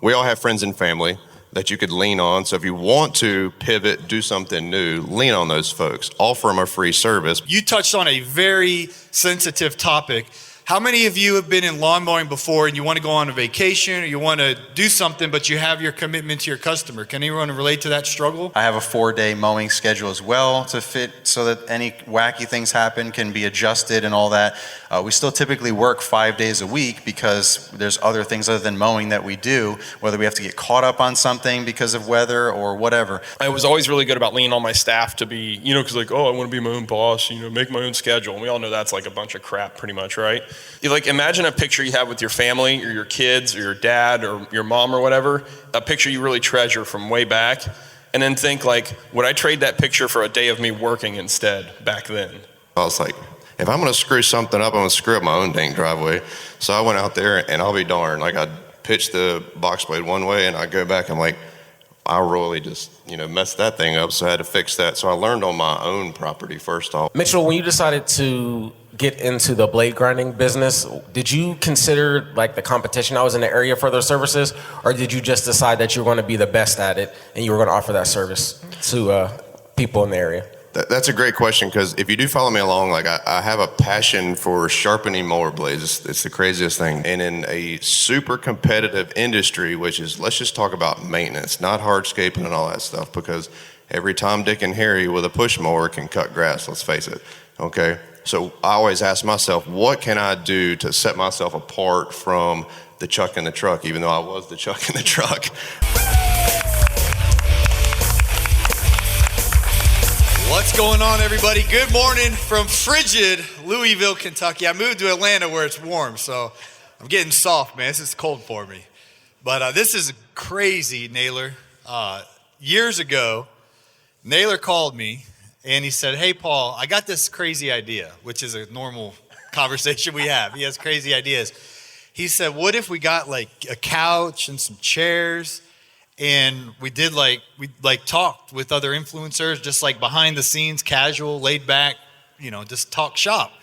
We all have friends and family that you could lean on. So if you want to pivot, do something new, lean on those folks. Offer them a free service. You touched on a very sensitive topic. How many of you have been in lawn mowing before and you want to go on a vacation or you want to do something, but you have your commitment to your customer? Can anyone relate to that struggle? I have a 4-day mowing schedule as well to fit so that any wacky things happen can be adjusted and all that. We still typically work 5 days a week because there's other things other than mowing that we do, whether we have to get caught up on something because of weather or whatever. I was always really good about leaning on my staff to be, because I want to be my own boss, make my own schedule. And we all know that's like a bunch of crap pretty much, right? You imagine a picture you have with your family or your kids or your dad or your mom or whatever, a picture you really treasure from way back, and then think would I trade that picture for a day of me working instead back then? I was like, if I'm gonna screw something up, I'm gonna screw up my own dang driveway. So I went out there and I'll be darned, I'd pitch the box blade one way and I'd go back, I'm like, I really just, messed that thing up, so I had to fix that. So I learned on my own property first off. Mitchell, when you decided to get into the blade grinding business, did you consider the competition that was in the area for those services, or did you just decide that you were going to be the best at it and you were going to offer that service to people in the area? That's a great question, because if you do follow me along, I have a passion for sharpening mower blades. It's the craziest thing. And in a super competitive industry, which is, let's just talk about maintenance, not hardscaping and all that stuff, because every Tom, Dick, and Harry with a push mower can cut grass, let's face it, okay? So I always ask myself, what can I do to set myself apart from the Chuck in the truck, even though I was the Chuck in the truck. What's going on, everybody? Good morning from frigid Louisville, Kentucky. I moved to Atlanta where it's warm, so I'm getting soft, man. This is cold for me. But this is crazy, Naylor. Years ago, Naylor called me and he said, hey, Paul, I got this crazy idea, which is a normal conversation we have. He has crazy ideas. He said, what if we got a couch and some chairs, and we did we talked with other influencers, just behind the scenes, casual, laid back, just talk shop.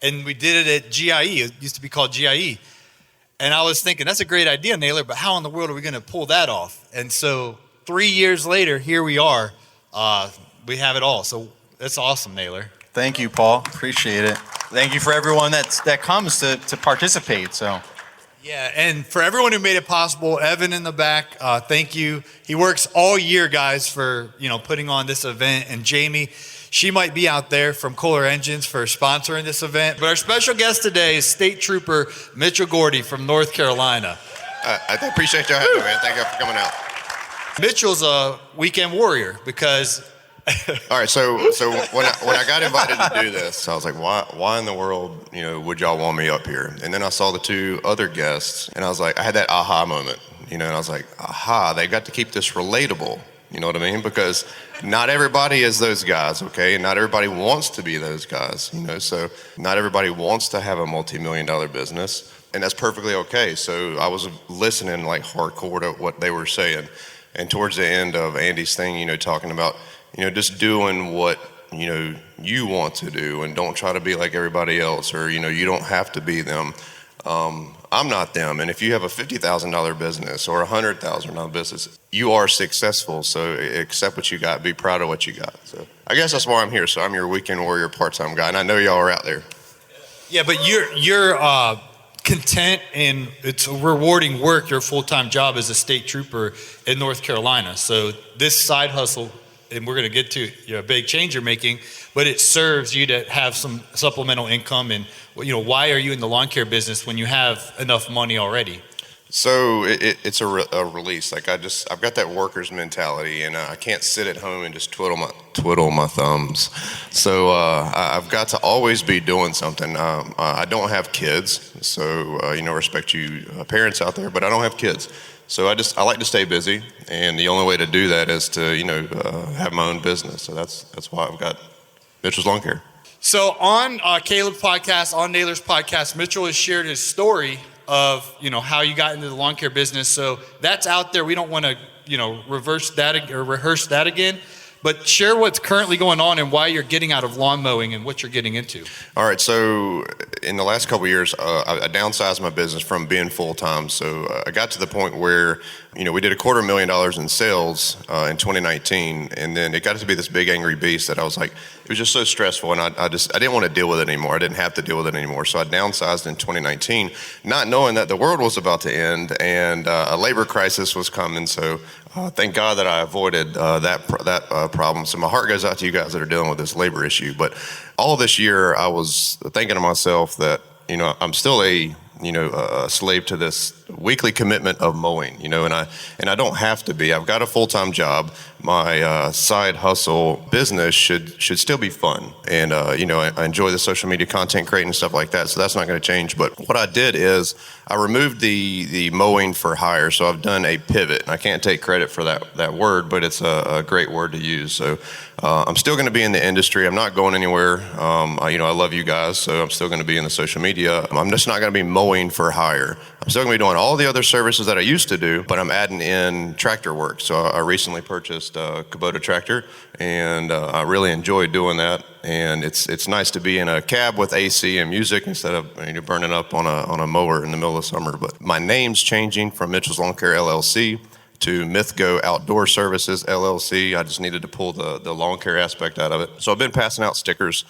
And we did it at GIE. It used to be called GIE. And I was thinking, that's a great idea, Naylor, but how in the world are we going to pull that off? And so 3 years later, here we are. We have it all. So that's awesome, Naylor. Thank you, Paul. Appreciate it. Thank you for everyone that comes to participate. So. Yeah, and for everyone who made it possible, Evan in the back, thank you. He works all year, guys, for putting on this event. And Jamie, she might be out there from Kohler Engines for sponsoring this event. But our special guest today is State Trooper Mitchell Gordy from North Carolina. I appreciate you having me, man. Thank you for coming out. Mitchell's a weekend warrior because... All right, so when I got invited to do this, I was like, why in the world, would y'all want me up here? And then I saw the two other guests, and I was like, I had that aha moment, and I was like, aha, they got to keep this relatable, you know what I mean? Because not everybody is those guys, okay? And not everybody wants to be those guys, so not everybody wants to have a multi-million-dollar business, and that's perfectly okay. So I was listening hardcore to what they were saying, and towards the end of Andy's thing, talking about, just doing what, you want to do, and don't try to be like everybody else, or, you don't have to be them. I'm not them. And if you have a $50,000 business or a $100,000 business, you are successful. So accept what you got, be proud of what you got. So I guess that's why I'm here. So I'm your weekend warrior part-time guy, and I know y'all are out there. Yeah, but you're content, and it's a rewarding work. Your full-time job as a state trooper in North Carolina. So this side hustle, and we're going to get to a big change you're making, but it serves you to have some supplemental income. And why are you in the lawn care business when you have enough money already? So it's a release. I've got that worker's mentality, and I can't sit at home and just twiddle my thumbs. So I've got to always be doing something. I don't have kids, so respect you parents out there, but I don't have kids. So I like to stay busy, and the only way to do that is to have my own business. So that's why I've got Mitchell's Lawn Care. So on Caleb's podcast, on Naylor's podcast, Mitchell has shared his story of how you got into the lawn care business. So that's out there. We don't want to rehearse that again. but share what's currently going on and why you're getting out of lawn mowing and what you're getting into. All right, so in the last couple of years, I downsized my business from being full-time. So I got to the point where, we did $250,000 in sales in 2019, and then it got to be this big angry beast that I was like, it was just so stressful, and I didn't want to deal with it anymore. I didn't have to deal with it anymore. So I downsized in 2019, not knowing that the world was about to end and a labor crisis was coming. So thank God that I avoided that problem. So my heart goes out to you guys that are dealing with this labor issue. But all this year, I was thinking to myself that, I'm still a slave to this weekly commitment of mowing, and I don't have to be. I've got a full-time job. My side hustle business should still be fun, and I enjoy the social media content creating and stuff like that. So that's not going to change. But what I did is I removed the mowing for hire. So I've done a pivot, and I can't take credit for that word, but it's a great word to use. So I'm still going to be in the industry. I'm not going anywhere. I love you guys, so I'm still going to be in the social media. I'm just not going to be mowing for hire. I'm still going to be doing all the other services that I used to do, but I'm adding in tractor work. So I recently purchased a Kubota tractor, and I really enjoy doing that. And it's nice to be in a cab with AC and music instead of burning up on a mower in the middle of summer. But my name's changing from Mitchell's Lawn Care LLC to Mithgo Outdoor Services LLC. I just needed to pull the lawn care aspect out of it. So I've been passing out stickers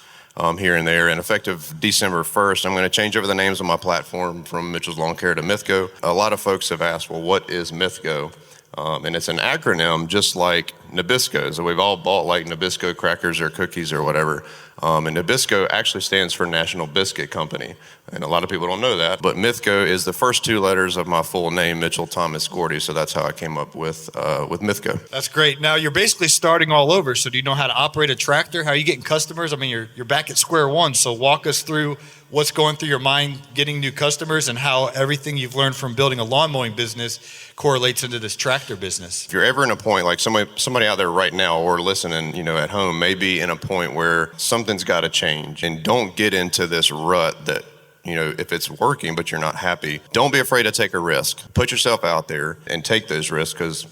here and there, and effective December 1st, I'm going to change over the names of my platform from Mitchell's Lawn Care to Mithgo. A lot of folks have asked, well, what is Mithgo? And it's an acronym just like Nabisco. So we've all bought like Nabisco crackers or cookies or whatever. And Nabisco actually stands for National Biscuit Company. And a lot of people don't know that. But Mithgo is the first two letters of my full name, Mitchell Thomas Gordy. So that's how I came up with Mithgo. That's great. Now you're basically starting all over. So do you know how to operate a tractor? How are you getting customers? I mean, you're back at square one. So walk us through what's going through your mind getting new customers and how everything you've learned from building a lawn mowing business correlates into this tractor business. If you're ever in a point, like somebody out there right now or listening, at home, may be in a point where something's got to change, and don't get into this rut that, if it's working but you're not happy, don't be afraid to take a risk. Put yourself out there and take those risks, because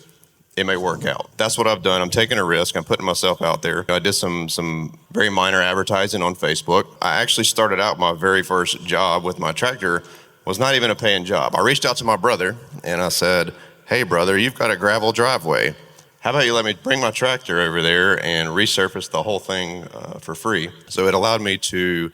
it may work out. That's what I've done. I'm taking a risk. I'm putting myself out there. I did some very minor advertising on Facebook. I actually started out my very first job with my tractor was not even a paying job. I reached out to my brother and I said, hey brother, you've got a gravel driveway. How about you let me bring my tractor over there and resurface the whole thing for free? So it allowed me to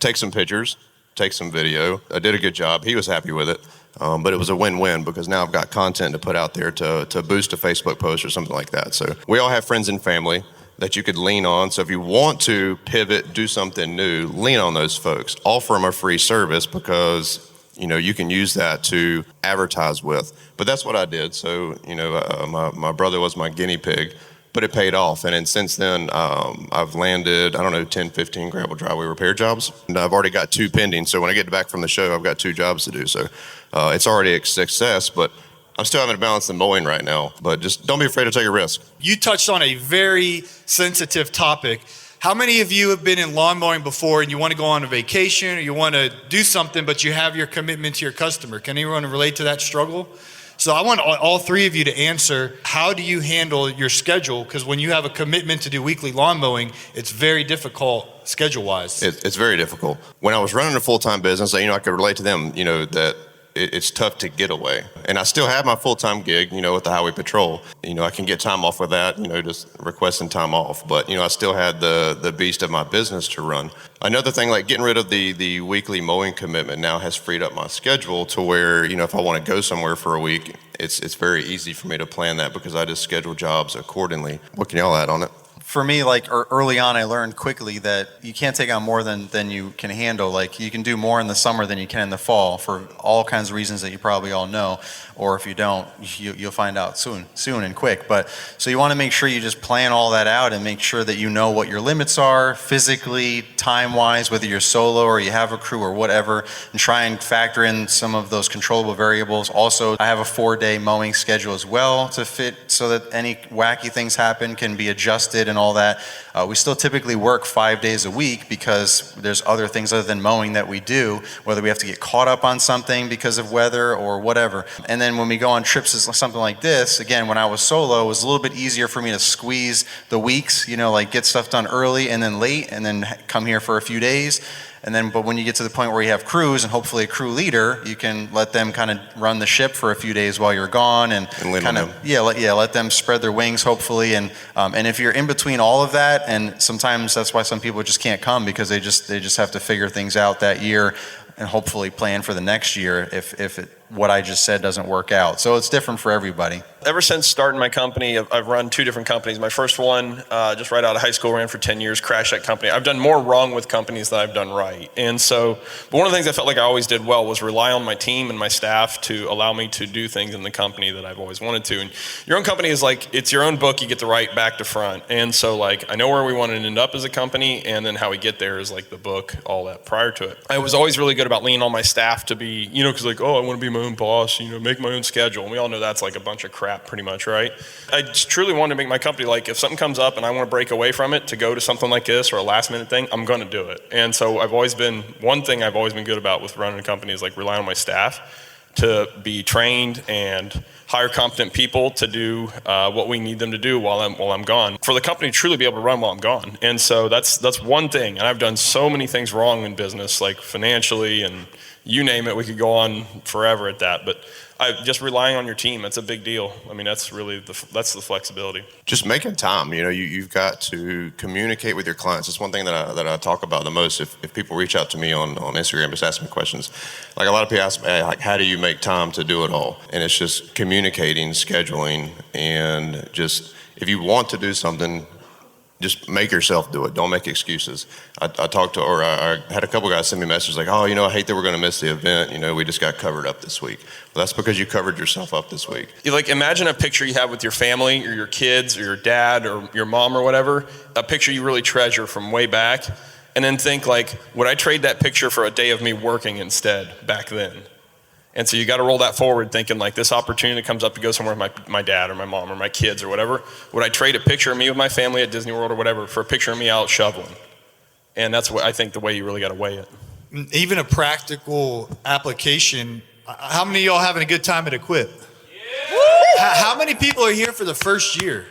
take some pictures, take some video. I did a good job. He was happy with it. But it was a win-win, because now I've got content to put out there to boost a Facebook post or something like that. So we all have friends and family that you could lean on. So if you want to pivot, do something new, lean on those folks. Offer them a free service, because you can use that to advertise with. But that's what I did. So my brother was my guinea pig, but it paid off. And then since then, I've landed, 10, 15 gravel driveway repair jobs. And I've already got 2 pending. So when I get back from the show, I've got 2 jobs to do. So it's already a success, but I'm still having to balance the mowing right now. But just don't be afraid to take a risk. You touched on a very sensitive topic. How many of you have been in lawn mowing before and you want to go on a vacation or you want to do something, but you have your commitment to your customer? Can anyone relate to that struggle? So I want all 3 of you to answer, how do you handle your schedule? Because when you have a commitment to do weekly lawn mowing, it's very difficult schedule-wise. It's very difficult. When I was running a full-time business, I could relate to them, that it's tough to get away. And I still have my full-time gig, with the highway patrol. I can get time off with that, just requesting time off. But, I still had the beast of my business to run. Another thing, like getting rid of the weekly mowing commitment now has freed up my schedule to where, if I want to go somewhere for a week, it's very easy for me to plan that, because I just schedule jobs accordingly. What can y'all add on it? For me, early on, I learned quickly that you can't take on more than you can handle. Like, you can do more in the summer than you can in the fall for all kinds of reasons that you probably all know. Or if you don't, you'll find out soon and quick. But so you want to make sure you just plan all that out and make sure that you know what your limits are physically, time-wise, whether you're solo or you have a crew or whatever, and try and factor in some of those controllable variables. Also, I have a 4-day mowing schedule as well to fit so that any wacky things happen can be adjusted and and all that. We still typically work 5 days a week because there's other things other than mowing that we do, whether we have to get caught up on something because of weather or whatever. And then when we go on trips as something like this, again, when I was solo, it was a little bit easier for me to squeeze the weeks, like get stuff done early and then late and then come here for a few days. And then, but when you get to the point where you have crews and hopefully a crew leader, you can let them kind of run the ship for a few days while you're gone and kind of, let them spread their wings hopefully. And if you're in between all of that, and sometimes that's why some people just can't come because they just have to figure things out that year and hopefully plan for the next year if what I just said doesn't work out. So it's different for everybody. Ever since starting my company, I've run 2 different companies. My first one, just right out of high school, ran for 10 years, crashed that company. I've done more wrong with companies than I've done right. And so, but one of the things I felt like I always did well was rely on my team and my staff to allow me to do things in the company that I've always wanted to. And your own company is like, it's your own book, you get to write back to front. And so like, I know where we want to end up as a company, and then how we get there is like the book, all that prior to it. I was always really good about leaning on my staff to be, because like, I want to be my own boss, make my own schedule. And we all know that's like a bunch of crap pretty much, right? I just truly wanted to make my company, like if something comes up and I want to break away from it to go to something like this or a last minute thing, I'm going to do it. And so one thing I've always been good about with running a company is like relying on my staff to be trained and hire competent people to do what we need them to do while I'm gone. For the company to truly be able to run while I'm gone. And so that's one thing. And I've done so many things wrong in business, like financially and you name it, we could go on forever at that. But just relying on your team, that's a big deal. I mean, that's really that's the flexibility. Just making time. You've got to communicate with your clients. It's one thing that I talk about the most. If people reach out to me on Instagram, just ask me questions. Like a lot of people ask me, like, how do you make time to do it all? And it's just communicating, scheduling, and just if you want to do something, just make yourself do it. Don't make excuses. I had a couple guys send me messages like, I hate that we're going to miss the event. We just got covered up this week. Well, that's because you covered yourself up this week. Like imagine a picture you have with your family or your kids or your dad or your mom or whatever, a picture you really treasure from way back, and then think like, would I trade that picture for a day of me working instead back then? And so you got to roll that forward thinking like this opportunity comes up to go somewhere with my dad or my mom or my kids or whatever. Would I trade a picture of me with my family at Disney World or whatever for a picture of me out shoveling? And that's what I think the way you really got to weigh it. Even a practical application. How many of y'all having a good time at Equip? Yeah. How many people are here for the first year?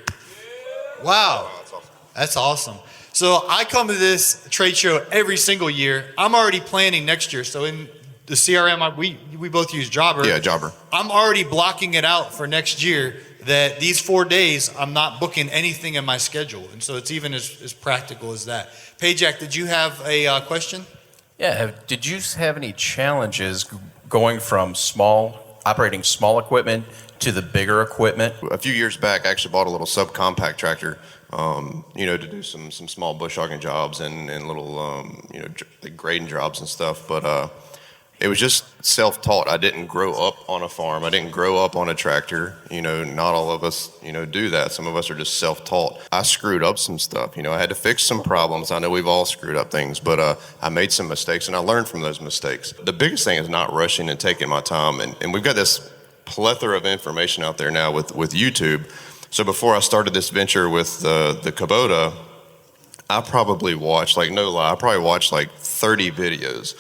Yeah. Wow. That's awesome. So I come to this trade show every single year. I'm already planning next year. So in the CRM, we both use Jobber. Yeah, Jobber. I'm already blocking it out for next year that these 4 days, I'm not booking anything in my schedule. And so it's even as practical as that. Pajak, did you have a question? Yeah, did you have any challenges going from operating small equipment to the bigger equipment? A few years back, I actually bought a little subcompact tractor, to do some small bush hogging jobs and little, like grading jobs and stuff. But it was just self-taught. I didn't grow up on a farm. I didn't grow up on a tractor. Not all of us, do that. Some of us are just self-taught. I screwed up some stuff. I had to fix some problems. I know we've all screwed up things, but I made some mistakes and I learned from those mistakes. The biggest thing is not rushing and taking my time. And we've got this plethora of information out there now with YouTube. So before I started this venture with the Kubota, I probably watched, like no lie, 30 videos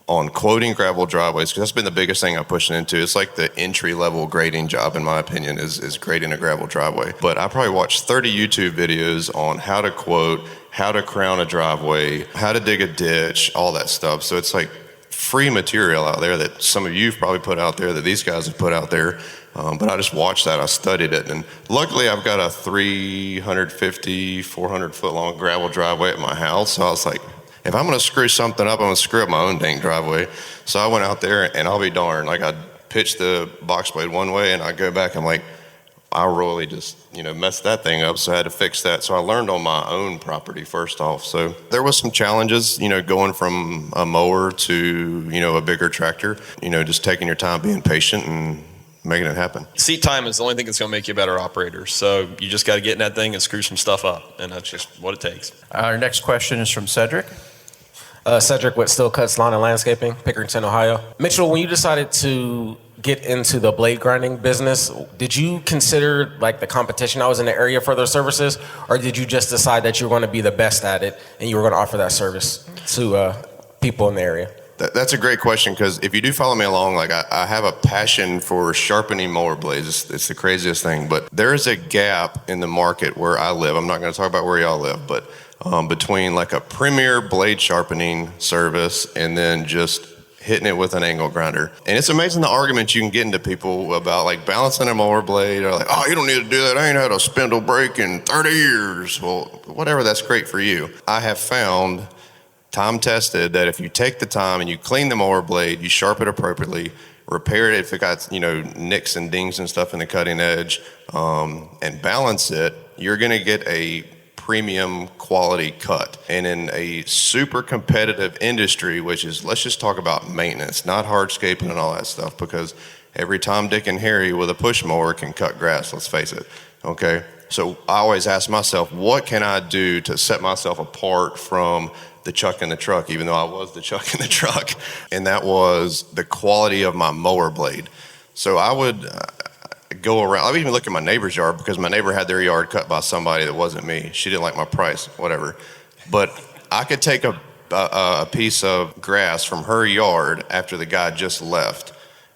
on quoting gravel driveways, because that's been the biggest thing I'm pushing into. It's like the entry-level grading job, in my opinion, is grading a gravel driveway. But I probably watched 30 YouTube videos on how to quote, how to crown a driveway, how to dig a ditch, all that stuff. So it's like free material out there that some of you've probably put out there, that these guys have put out there. But I just watched that, I studied it, and luckily I've got a 350, 400 foot long gravel driveway at my house. So I was like, if I'm gonna screw something up, I'm gonna screw up my own dang driveway. So I went out there and I'll be darned, like I'd pitch the box blade one way and I go back, I'm like, I really just, messed that thing up. So I had to fix that. So I learned on my own property first off. So there was some challenges, going from a mower to, a bigger tractor, just taking your time, being patient and making it happen. Seat time is the only thing that's going to make you a better operator. So you just got to get in that thing and screw some stuff up. And that's just what it takes. Our next question is from Cedric. Cedric with Still Cuts Lawn and Landscaping, Pickerington, Ohio. Mitchell, when you decided to get into the blade grinding business, did you consider like the competition I was in the area for those services, or did you just decide that you were going to be the best at it and you were going to offer that service to people in the area? That's a great question, because if you do follow me along, like I have a passion for sharpening mower blades. It's the craziest thing, but there is a gap in the market where I live. I'm not going to talk about where y'all live, but between like a premier blade sharpening service and then just hitting it with an angle grinder. And it's amazing the arguments you can get into people about like balancing a mower blade, or like, oh, you don't need to do that. I ain't had a spindle break in 30 years. Well, whatever, that's great for you. I have found, time tested, that if you take the time and you clean the mower blade, you sharpen it appropriately, repair it if it got, nicks and dings and stuff in the cutting edge, and balance it, you're gonna get a premium quality cut. And in a super competitive industry, which is, let's just talk about maintenance, not hardscaping and all that stuff, because every Tom, Dick, and Harry with a push mower can cut grass, let's face it, okay? So I always ask myself, what can I do to set myself apart from the chuck in the truck, even though I was the chuck in the truck? And that was the quality of my mower blade. So I would go around, I would even look at my neighbor's yard, because my neighbor had their yard cut by somebody that wasn't me. She didn't like my price, whatever. But I could take a piece of grass from her yard after the guy just left,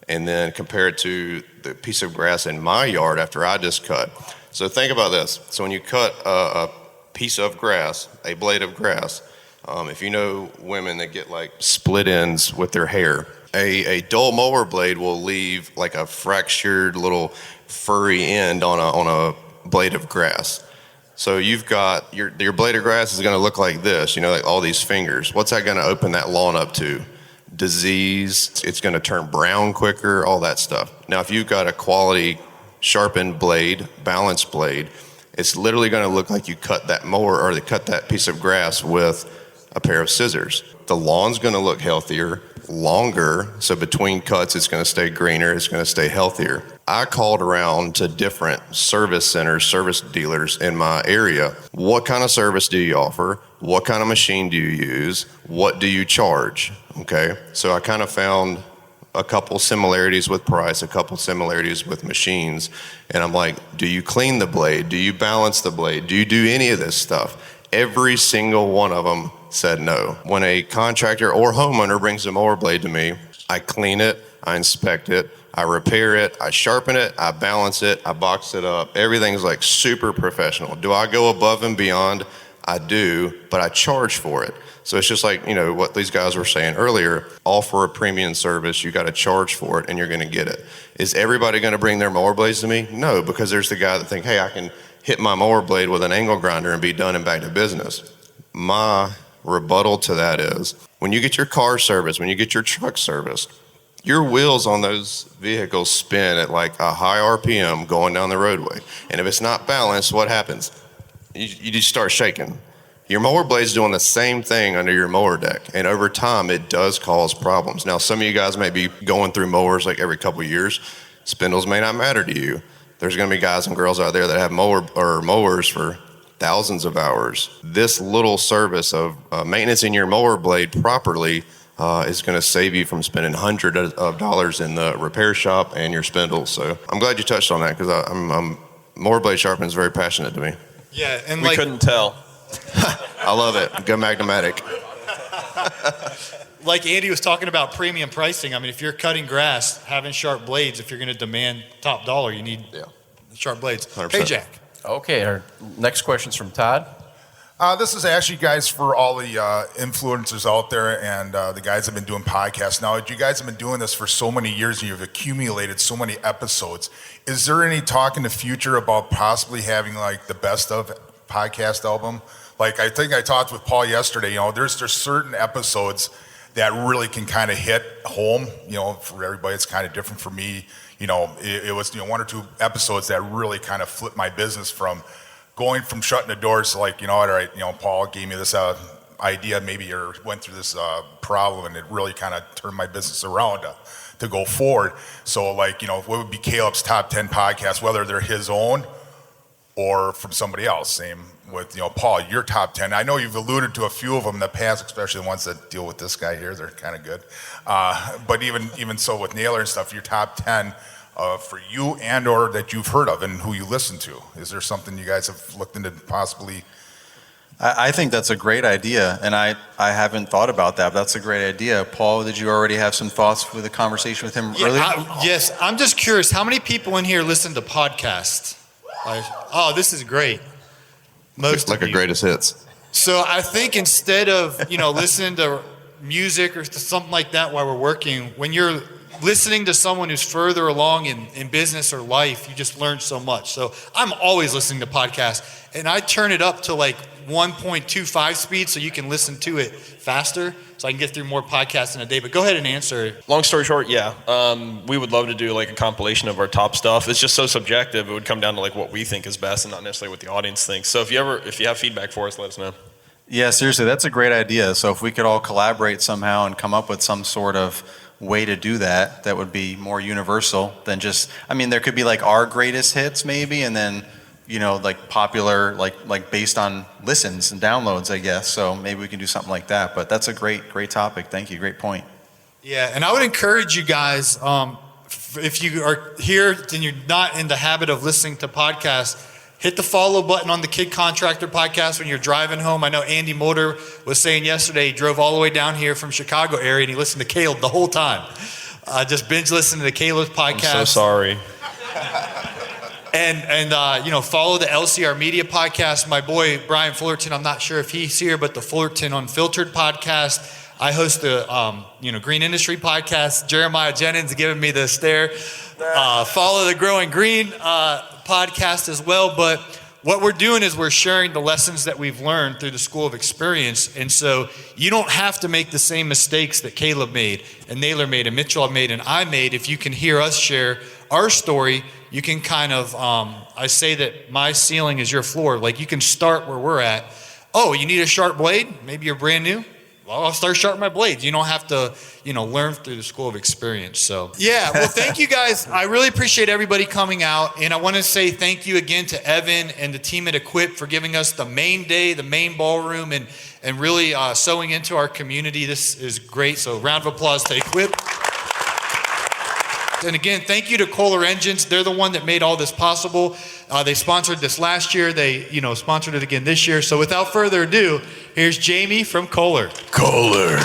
and then compare it to the piece of grass in my yard after I just cut. So think about this. So when you cut a piece of grass, a blade of grass, if you know women that get like split ends with their hair, a dull mower blade will leave like a fractured little furry end on a blade of grass. So you've got your blade of grass is going to look like this, like all these fingers. What's that going to open that lawn up to? Disease. It's going to turn brown quicker, all that stuff. Now, if you've got a quality sharpened blade, balanced blade, it's literally going to look like you cut that mower, or they cut that piece of grass with a pair of scissors. The lawn's going to look healthier, longer, so between cuts it's going to stay greener, it's going to stay healthier. I called around to different service centers, service dealers in my area. What kind of service do you offer? What kind of machine do you use? What do you charge? Okay, so I kind of found a couple similarities with price, a couple similarities with machines, and I'm like, do you clean the blade? Do you balance the blade? Do you do any of this stuff? Every single one of them said no. When a contractor or homeowner brings a mower blade to me, I clean it, I inspect it, I repair it, I sharpen it, I balance it, I box it up. Everything's like super professional. Do I go above and beyond? I do, but I charge for it. So it's just like, what these guys were saying earlier, offer a premium service, you got to charge for it and you're going to get it. Is everybody going to bring their mower blades to me? No, because there's the guy that think, hey, I can hit my mower blade with an angle grinder and be done and back to business. My rebuttal to that is, when you get your car serviced, when you get your truck serviced, your wheels on those vehicles spin at like a high RPM going down the roadway. And if it's not balanced, what happens? You just start shaking. Your mower blade's doing the same thing under your mower deck. And over time, it does cause problems. Now, some of you guys may be going through mowers like every couple of years. Spindles may not matter to you. There's going to be guys and girls out there that have mowers for thousands of hours. This little service of maintenance your mower blade properly is going to save you from spending hundreds of dollars in the repair shop and your spindles. So I'm glad you touched on that, because mower blade sharpening is very passionate to me. Yeah, and We couldn't tell. I love it. Go Magnomatic. like Andy was talking about premium pricing. I mean, if you're cutting grass, having sharp blades, if you're going to demand top dollar, you need sharp blades. 100%. Hey, Jack. Okay, our next question's from Todd. This is actually, guys, for all the influencers out there and the guys that have been doing podcasts. Now, you guys have been doing this for so many years and you've accumulated so many episodes. Is there any talk in the future about possibly having like the best of podcast album? Like, I think I talked with Paul yesterday, there's certain episodes that really can kind of hit home, for everybody. It's kind of different for me. It was, one or two episodes that really kind of flipped my business from going from shutting the doors to like, all right, Paul gave me this idea, maybe you went through this problem, and it really kind of turned my business around to go forward. So like, what would be Caleb's top 10 podcasts, whether they're his own or from somebody else. Same with, Paul, your top 10. I know you've alluded to a few of them in the past, especially the ones that deal with this guy here. They're kind of good. But even so with Naylor and stuff, your top 10 for you and or that you've heard of and who you listen to. Is there something you guys have looked into possibly? I think that's a great idea, and I haven't thought about that, but that's a great idea. Paul, did you already have some thoughts with the conversation with him earlier? Yes, I'm just curious, how many people in here listen to podcasts? Oh, this is great. Most like of a you. greatest hits. So I think instead of, listening to music or something like that while we're working, when you're listening to someone who's further along in business or life, you just learn so much. So I'm always listening to podcasts, and I turn it up to like 1.25 speed so you can listen to it faster, so I can get through more podcasts in a day. But go ahead and answer. Long story short, yeah. We would love to do like a compilation of our top stuff. It's just so subjective. It would come down to like what we think is best and not necessarily what the audience thinks. So if you have feedback for us, let us know. Yeah, seriously, that's a great idea. So if we could all collaborate somehow and come up with some sort of way to do that, that would be more universal than just, there could be like our greatest hits maybe, and then, like popular, like based on listens and downloads, I guess. So maybe we can do something like that. But that's a great topic. Thank you. Great point. Yeah, and I would encourage you guys, if you are here and you're not in the habit of listening to podcasts, hit the follow button on the Kid Contractor Podcast when you're driving home. I know Andy Motor was saying yesterday he drove all the way down here from Chicago area and he listened to Caleb the whole time. Just binge listening to Caleb's podcast. I'm so sorry. And follow the LCR Media podcast. My boy Brian Fullerton, I'm not sure if he's here, but the Fullerton Unfiltered podcast. I host the Green Industry podcast. Jeremiah Jennings giving me the stare. Follow the Growing Green podcast as well. But what we're doing is we're sharing the lessons that we've learned through the School of Experience. And so you don't have to make the same mistakes that Caleb made and Naylor made and Mitchell made and I made. If you can hear us share our story, you can kind of, I say that my ceiling is your floor. Like you can start where we're at. Oh, you need a sharp blade? Maybe you're brand new. Well, I'll start sharpening my blades. You don't have to, learn through the School of Experience. So, yeah, well, thank you guys. I really appreciate everybody coming out. And I want to say thank you again to Evan and the team at Equip for giving us the main day, the main ballroom, and really sewing into our community. This is great. So, round of applause to Equip. And again, thank you to Kohler Engines. They're the one that made all this possible. They sponsored this last year. They, sponsored it again this year. So without further ado, here's Jamie from Kohler. Kohler.